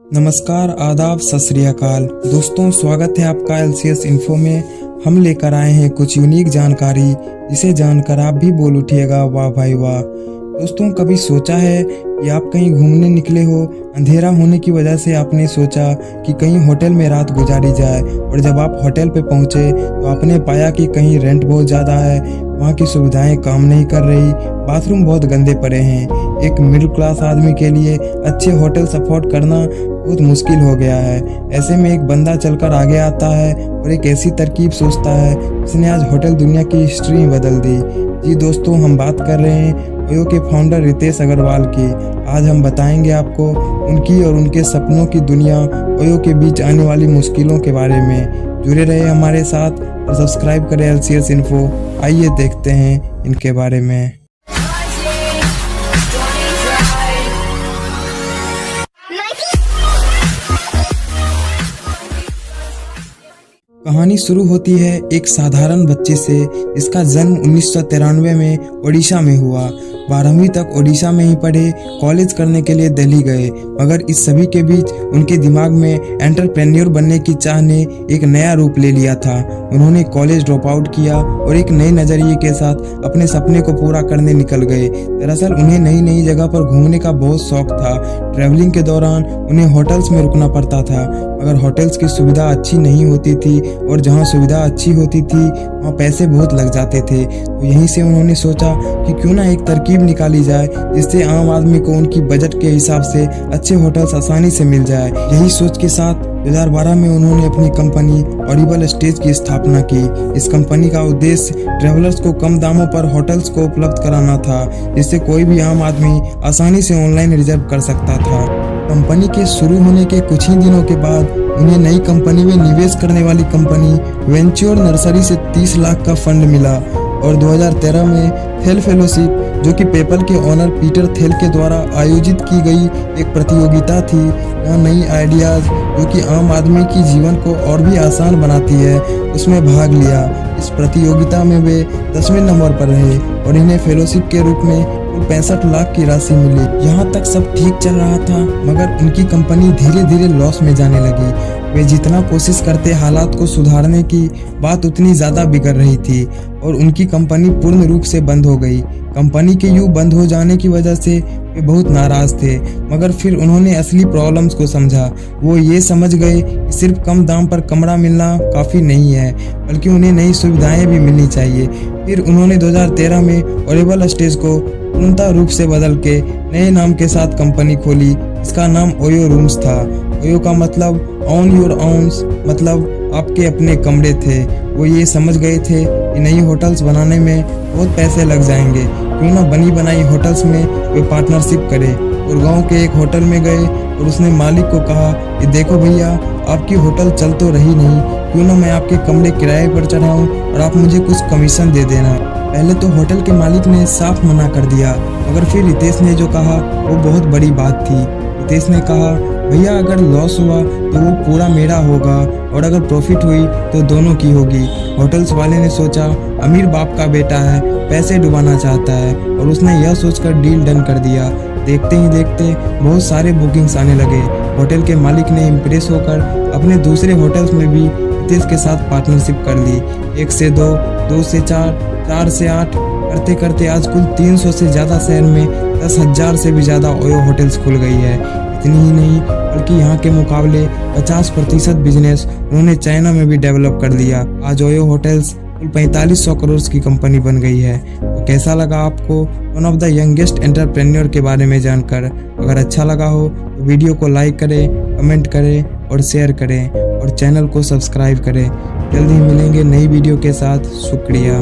नमस्कार, आदाब, सत श्री अकाल। दोस्तों, स्वागत है आपका LCS इन्फो में। हम लेकर आए हैं कुछ यूनिक जानकारी, जिसे जानकर आप भी बोल उठिएगा वाह भाई वाह। दोस्तों, कभी सोचा है कि आप कहीं घूमने निकले हो, अंधेरा होने की वजह से आपने सोचा कि कहीं होटल में रात गुजारी जाए, और जब आप होटल पे पहुंचे तो आपने पाया कि कहीं रेंट बहुत ज़्यादा है, वहाँ की सुविधाएं काम नहीं कर रही, बाथरूम बहुत गंदे पड़े हैं। एक मिडिल क्लास आदमी के लिए अच्छे होटल अफोर्ड करना बहुत मुश्किल हो गया है। ऐसे में एक बंदा चलकर आगे आता है और एक ऐसी तरकीब सोचता है जिसने आज होटल दुनिया की हिस्ट्री बदल दी। जी दोस्तों, हम बात कर रहे हैं ओयो के फाउंडर रितेश अग्रवाल की। आज हम बताएंगे आपको उनकी और उनके सपनों की दुनिया ओयो के बीच आने वाली मुश्किलों के बारे में। जुड़े रहे हमारे साथ और सब्सक्राइब करें LCS इन्फो। आइए देखते हैं इनके बारे में। कहानी शुरू होती है एक साधारण बच्चे से, जिसका जन्म 1993 में ओडिशा में हुआ। 12वीं तक ओडिशा में ही पढ़े, कॉलेज करने के लिए दिल्ली गए, मगर इस सभी के बीच उनके दिमाग में एंटरप्रेन्योर बनने की चाह ने एक नया रूप ले लिया था। उन्होंने कॉलेज ड्रॉप आउट किया और एक नए नजरिए के साथ अपने सपने को पूरा करने निकल गए। दरअसल उन्हें नई नई जगह पर घूमने का बहुत शौक था। ट्रैवलिंग के दौरान उन्हें होटल्स में रुकना पड़ता था, मगर होटल्स की सुविधा अच्छी नहीं होती थी, और जहां सुविधा अच्छी होती थी वहां पैसे बहुत लग जाते थे। तो यहीं से उन्होंने सोचा कि क्यों ना एक तरकीब निकाली जाए जिससे आम आदमी को उनकी बजट के हिसाब से अच्छे होटल्स आसानी से मिल जाए। यही सोच के साथ 2012 में उन्होंने अपनी कंपनी ऑडिबल स्टेज की स्थापना की। इस कंपनी का उद्देश्य ट्रैवलर्स को कम दामों पर होटल्स को उपलब्ध कराना था, जिससे कोई भी आम आदमी आसानी से ऑनलाइन रिजर्व कर सकता था। कंपनी के शुरू होने के कुछ ही दिनों के बाद उन्हें नई कंपनी में निवेश करने वाली कंपनी वेंच्योर नर्सरी से 30 लाख का फंड मिला, और 2013 में थेल फेलोशिप, जो कि पेपल के ओनर पीटर थेल के द्वारा आयोजित की गई एक प्रतियोगिता थी, यहाँ नई आइडियाज जो कि आम आदमी की जीवन को और भी आसान बनाती है, उसमें भाग लिया। इस प्रतियोगिता में वे 10वें नंबर पर रहे और इन्हें फेलोशिप के रूप में 65 लाख की राशि मिली। यहाँ तक सब ठीक चल रहा था, मगर उनकी कंपनी धीरे धीरे लॉस में जाने लगी। वे जितना कोशिश करते हालात को सुधारने की, बात उतनी ज्यादा बिगड़ रही थी और उनकी कंपनी पूर्ण रूप से बंद हो गई। कंपनी के यूं बंद हो जाने की वजह से वे बहुत नाराज थे, मगर फिर उन्होंने असली प्रॉब्लम्स को समझा। वो ये समझ गए कि सिर्फ कम दाम पर कमरा मिलना काफ़ी नहीं है, बल्कि उन्हें नई सुविधाएं भी मिलनी चाहिए। फिर उन्होंने 2013 में ऑडिबल स्टेज को पूर्णतः रूप से बदल के नए नाम के साथ कंपनी खोली। इसका नाम ओयो रूम्स था। ओयो का मतलब ऑन योर ओन्स, मतलब आपके अपने कमरे थे। वो ये समझ गए थे कि नई होटल्स बनाने में बहुत पैसे लग जाएंगे, क्यों ना बनी बनाई होटल्स में वे पार्टनरशिप करें। और गाँव के एक होटल में गए और उसने मालिक को कहा कि देखो भैया, आपकी होटल चल तो रही नहीं, क्यों ना मैं आपके कमरे किराए पर चढ़ाऊं और आप मुझे कुछ कमीशन दे देना। पहले तो होटल के मालिक ने साफ मना कर दिया, मगर फिर रितेश ने जो कहा वो बहुत बड़ी बात थी। रितेश ने कहा, भैया अगर लॉस हुआ तो वो पूरा मेरा होगा, और अगर प्रॉफिट हुई तो दोनों की होगी। होटल्स वाले ने सोचा अमीर बाप का बेटा है, पैसे डुबाना चाहता है, और उसने यह सोचकर डील डन कर दिया। देखते ही देखते बहुत सारे बुकिंग्स आने लगे। होटल के मालिक ने इम्प्रेस होकर अपने दूसरे होटल्स में भी रितेश के साथ पार्टनरशिप कर ली। 1 से 2, 2 से 4, 4 से 8 करते करते आज कुल 300 से ज़्यादा शहर में 10,000 से भी ज़्यादा ओयो होटल्स खुल गई है। इतनी ही नहीं, बल्कि यहाँ के मुकाबले 50% बिजनेस उन्होंने चाइना में भी डेवलप कर लिया। आज ओयो होटल्स कुल 4500 करोड़ की कंपनी बन गई है। तो कैसा लगा आपको one of the youngest entrepreneur के बारे में जानकर? अगर अच्छा लगा हो तो वीडियो को लाइक करें, कमेंट करें और शेयर करें, और चैनल को सब्सक्राइब करें। जल्द ही मिलेंगे नई वीडियो के साथ। शुक्रिया।